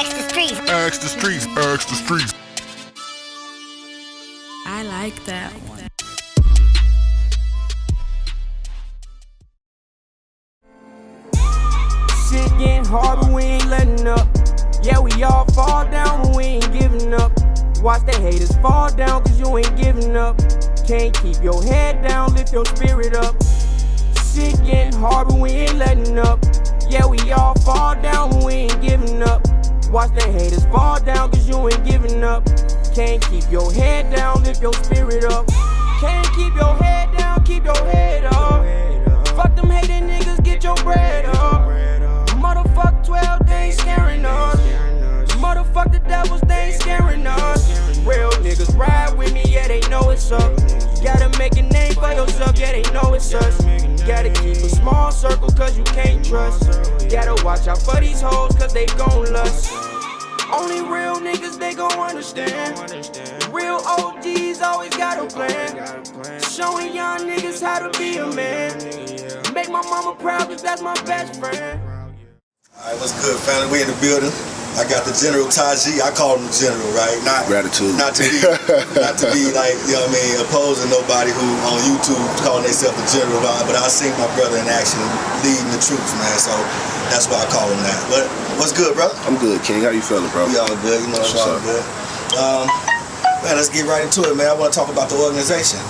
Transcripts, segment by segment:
Ask the streets. Ask the streets. Ask the streets. I like that one. Shit getting hard, but we ain't letting up. Yeah, we all fall down, but we ain't giving up. Watch the haters fall down, cause you ain't giving up. Can't keep your head down, lift your spirit up. Shit getting hard, but we ain't letting up. Yeah, we all fall down, but we ain't giving up. Watch the haters fall down, cause you ain't giving up. Can't keep your head down, lift your spirit up. Can't keep your head down, keep your head up. Fuck them hating niggas, get your bread up. Motherfuck 12, they ain't scaring us. Motherfuck the devils, they ain't scaring us. Real niggas ride with me, yeah, they know it's up. Gotta make a name for yourself, yeah, they know it's us. Gotta keep a small circle, cause you can't trust. Gotta watch out for these hoes, cause they gon' lust. Only real niggas, they gon' understand. Real OGs always got a plan. Showing young niggas how to be a man. Make my mama proud, cause that's my best friend. Alright, what's good, family? We in the building. I got the General Taji. I call him the General, right? Not gratitude. Not to be like, you know what I mean, opposing nobody who on YouTube calling themselves the General, but I seen my brother in action leading the troops, man. So that's why I call him that. But what's good, brother? I'm good, King. How you feeling, bro? We all good. You know, it's all good. Man, let's get right into it, man. I want to talk about the organization.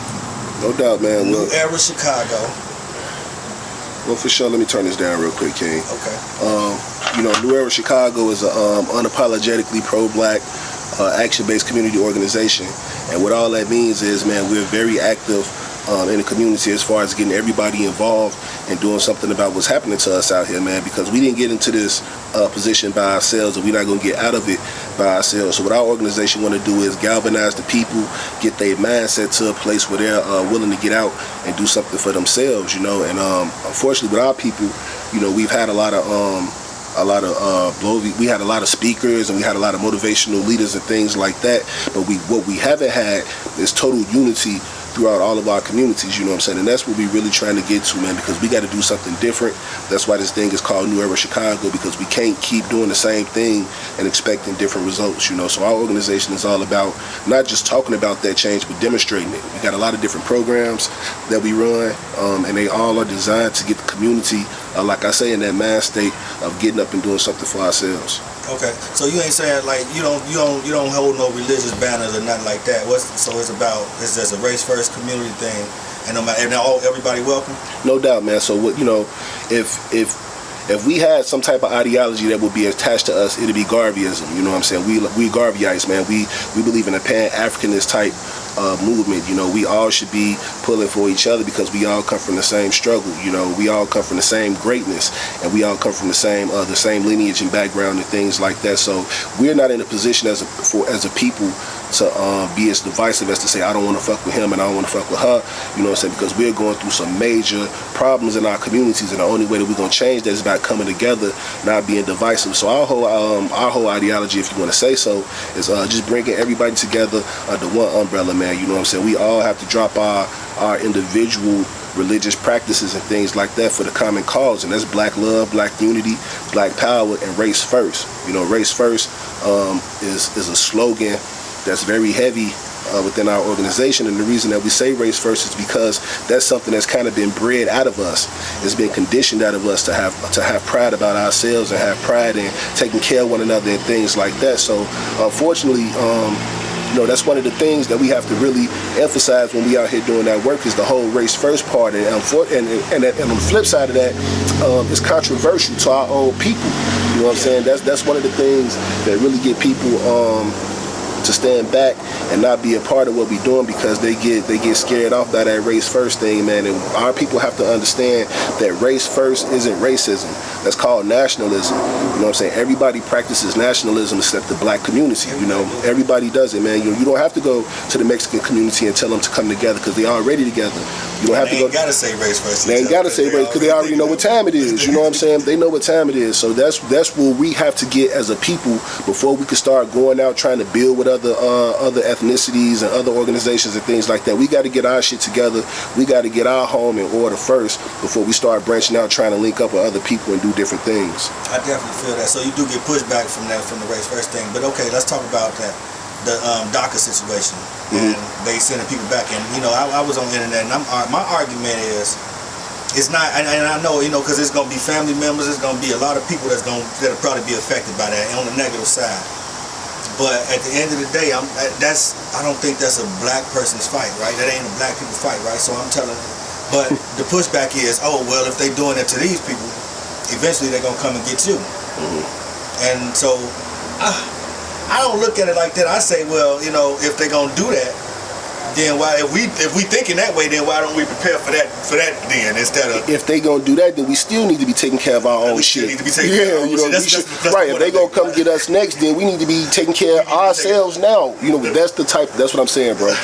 No doubt, man. New Era Chicago. Well, for sure, let me turn this down real quick, King. Okay. You know, New Era Chicago is an unapologetically pro-black, action-based community organization. And what all that means is, man, we're very active in the community as far as getting everybody involved and doing something about what's happening to us out here, man, because we didn't get into this position by ourselves, and we're not going to get out of it by ourselves. So what our organization want to do is galvanize the people, get their mindset to a place where they're willing to get out and do something for themselves, you know. And unfortunately with our people, you know, we've had we had a lot of speakers and we had a lot of motivational leaders and things like that, but what we haven't had is total unity throughout all of our communities, you know what I'm saying? And that's what we're really trying to get to, man, because we got to do something different. That's why this thing is called New Era Chicago, because we can't keep doing the same thing and expecting different results, you know? So our organization is all about not just talking about that change, but demonstrating it. We got a lot of different programs that we run, and they all are designed to get the community, like I say, in that mind state of getting up and doing something for ourselves. Okay, so you ain't saying like you don't hold no religious banners or nothing like that. So it's just a race first community thing, and everybody welcome. No doubt, man. So what, you know, if we had some type of ideology that would be attached to us, it'd be Garveyism. You know what I'm saying? We Garveyites, man. We believe in a Pan-Africanist type movement. You know, we all should be pulling for each other because we all come from the same struggle. You know, we all come from the same greatness, and we all come from the same lineage and background and things like that. So we're not in a position as a people to be as divisive as to say I don't want to fuck with him and I don't want to fuck with her. You know what I'm saying? Because we're going through some major problems in our communities, and the only way that we're going to change that is by coming together, not being divisive. So our whole ideology, if you want to say so, is just bringing everybody together under one umbrella, man. You know what I'm saying? We all have to drop our individual religious practices and things like that for the common cause, and that's black love, black unity, black power, and race first. You know, race first is a slogan that's very heavy within our organization, and the reason that we say race first is because that's something that's kind of been bred out of us. It's been conditioned out of us to have pride about ourselves and have pride in taking care of one another and things like that. So unfortunately, you know, that's one of the things that we have to really emphasize when we out here doing that work, is the whole race first part. And on the flip side of that, it's controversial to our own people. You know what I'm saying? That's one of the things that really get people to stand back and not be a part of what we're doing, because they get scared off by that race first thing, man. And our people have to understand that race first isn't racism. That's called nationalism. You know what I'm saying? Everybody practices nationalism except the black community. You know, everybody does it, man. You don't have to go to the Mexican community and tell them to come together, because they already together. You don't have to go. They ain't gotta say race first. They ain't gotta say race because they already know what time it is. You know what I'm saying? They know what time it is. So that's where we have to get as a people before we can start going out trying to build with other ethnicities and other organizations and things like that. We got to get our shit together. We got to get our home in order first before we start branching out, trying to link up with other people and do different things. I definitely feel that. So you do get pushback from that, from the race first thing. But okay, let's talk about that. The DACA situation, and they sending people back. And you know, I was on the internet, and my argument is, it's not, and I know, you know, because it's gonna be family members, it's gonna be a lot of people that'll probably be affected by that on the negative side. But at the end of the day, I don't think that's a black person's fight, right? That ain't a black people fight, right? So I'm telling. But the pushback is, oh well, if they doing it to these people, eventually they're gonna come and get you. And so I don't look at it like that. I say, well, you know, if they're gonna do that, then why? If we thinking that way, then why don't we prepare for that then, instead of? If they gonna do that, then we still need to be taking care of our own shit. Need to be taking care of our own shit. That's right. If they gonna come get us next, then we need to be taking care of ourselves now. You know, that's what I'm saying, bro.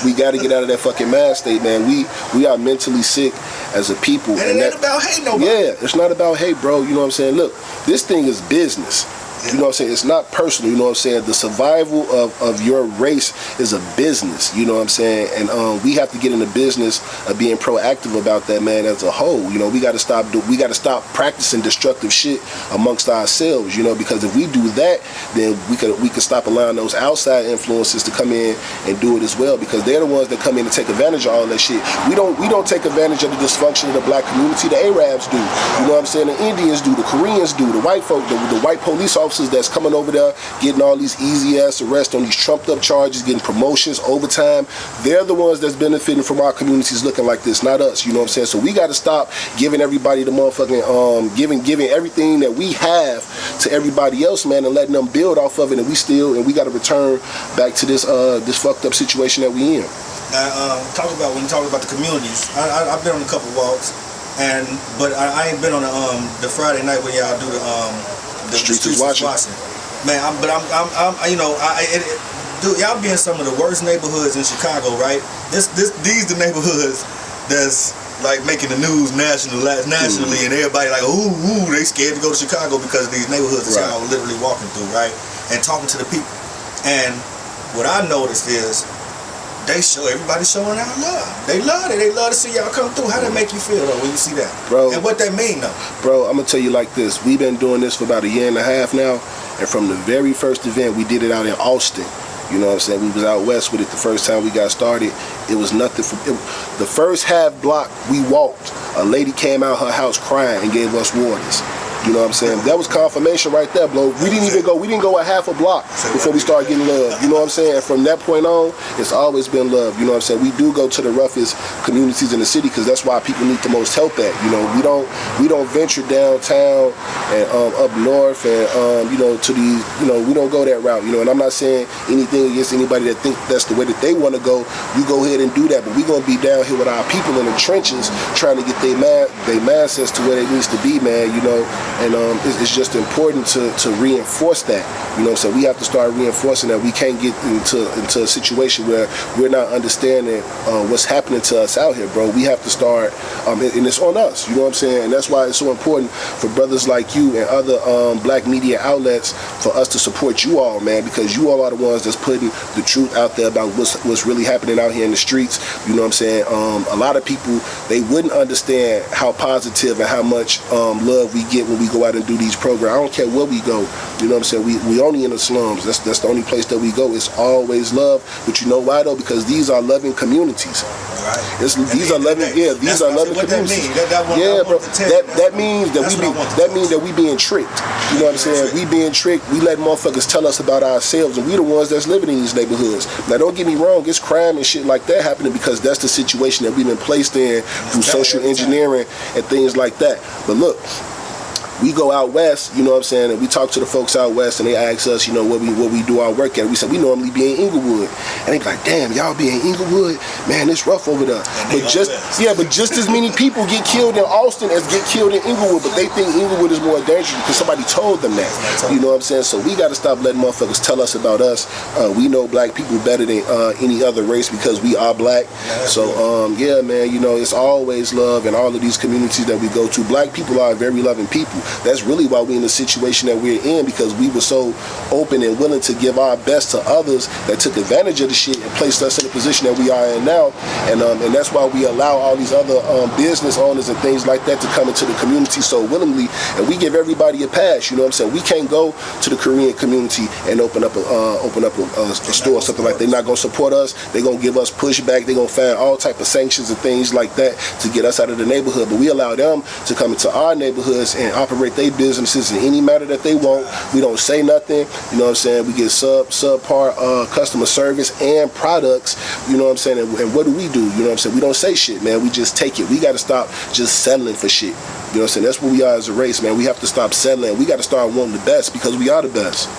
We got to get out of that fucking mad state, man. We are mentally sick as a people. And it ain't about hate nobody. Yeah, it's not about hate, bro. You know what I'm saying? Look, this thing is business. You know what I'm saying? It's not personal, you know what I'm saying? The survival of your race is a business, you know what I'm saying? And we have to get in the business of being proactive about that, man, as a whole. You know, we got to stop practicing destructive shit amongst ourselves, you know, because if we do that, then we could stop allowing those outside influences to come in and do it as well, because they're the ones that come in and take advantage of all that shit. We don't take advantage of the dysfunction of the black community. The Arabs do, you know what I'm saying? The Indians do, the Koreans do, the white folk, the white police officers that's coming over there getting all these easy ass arrests on these trumped up charges, getting promotions, overtime. They're the ones that's benefiting from our communities looking like this, not us, you know what I'm saying? So we got to stop giving everybody the motherfucking giving everything that we have to everybody else, man, and letting them build off of it, and we got to return back to this fucked up situation that we in. Now, when you talk about the communities, I've been on a couple walks, but I ain't been on the Friday night when y'all do the streets is watching. Man, dude, y'all be in some of the worst neighborhoods in Chicago, right? These the neighborhoods that's like making the news nationally, and everybody like, ooh, they scared to go to Chicago because of these neighborhoods that y'all literally walking through, right? And talking to the people. And what I noticed is, everybody showing out love. They love it. They love to see y'all come through. How that make you feel though when you see that, bro? And what that mean though, bro? I'm gonna tell you like this. We've been doing this for about 1.5 years now, and from the very first event, we did it out in Austin. You know what I'm saying? We was out west with it the first time we got started. It was nothing. The first half block we walked, a lady came out her house crying and gave us waters. You know what I'm saying? That was confirmation right there, bro. We didn't go a half a block before we started getting love. You know what I'm saying? And from that point on, it's always been love. You know what I'm saying? We do go to the roughest communities in the city because that's why people need the most help at. You know, we don't venture downtown and up north and you know, to these, you know, we don't go that route. You know, and I'm not saying anything against anybody that think that's the way that they want to go. You go ahead and do that, but we're gonna be down here with our people in the trenches trying to get their mindsets to where it needs to be, man. You know. And it's just important to reinforce that, you know. So we have to start reinforcing that we can't get into a situation where we're not understanding what's happening to us out here, bro. We have to start, and it's on us, you know what I'm saying. And that's why it's so important for brothers like you and other black media outlets for us to support you all, man, because you all are the ones that's putting the truth out there about what's really happening out here in the streets. You know what I'm saying. A lot of people, they wouldn't understand how positive and how much love we get when we go out and do these programs. I don't care where we go. You know what I'm saying? We only in the slums. That's the only place that we go. It's always love. But you know why though? Because these are loving communities. Right. These are loving. Yeah, these are loving communities. Yeah, bro. That means that we being tricked. You know what I'm saying? We being tricked. We let motherfuckers tell us about ourselves, and we the ones that's living in these neighborhoods. Now, don't get me wrong. It's crime and shit like that happening because that's the situation that we've been placed in through social engineering and things like that. But look. We go out west, you know what I'm saying, and we talk to the folks out west, and they ask us, you know, what we do our work at. We said we normally be in Inglewood, and they be like, "Damn, y'all be in Inglewood? Man, it's rough over there." But just as many people get killed in Austin as get killed in Inglewood, but they think Inglewood is more dangerous because somebody told them that. You know what I'm saying? So we got to stop letting motherfuckers tell us about us. We know black people better than any other race because we are black. So yeah, man, you know, it's always love in all of these communities that we go to. Black people are very loving people. That's really why we're in the situation that we're in, because we were so open and willing to give our best to others that took advantage of the shit and placed us in the position that we are in now. And that's why we allow all these other business owners and things like that to come into the community so willingly, and we give everybody a pass. You know what I'm saying? We can't go to the Korean community and open up a store or something like that. They're not gonna support us. They're gonna give us pushback. They're gonna find all type of sanctions and things like that to get us out of the neighborhood. But we allow them to come into our neighborhoods and operate their businesses in any manner that they want. We don't say nothing. You know what I'm saying? We get subpar customer service and products. You know what I'm saying? And what do? You know what I'm saying? We don't say shit, man. We just take it. We got to stop just settling for shit. You know what I'm saying? That's what we are as a race, man. We have to stop settling. We got to start wanting the best because we are the best.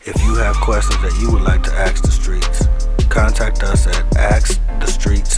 If you have questions that you would like to ask the streets, contact us at askthestreets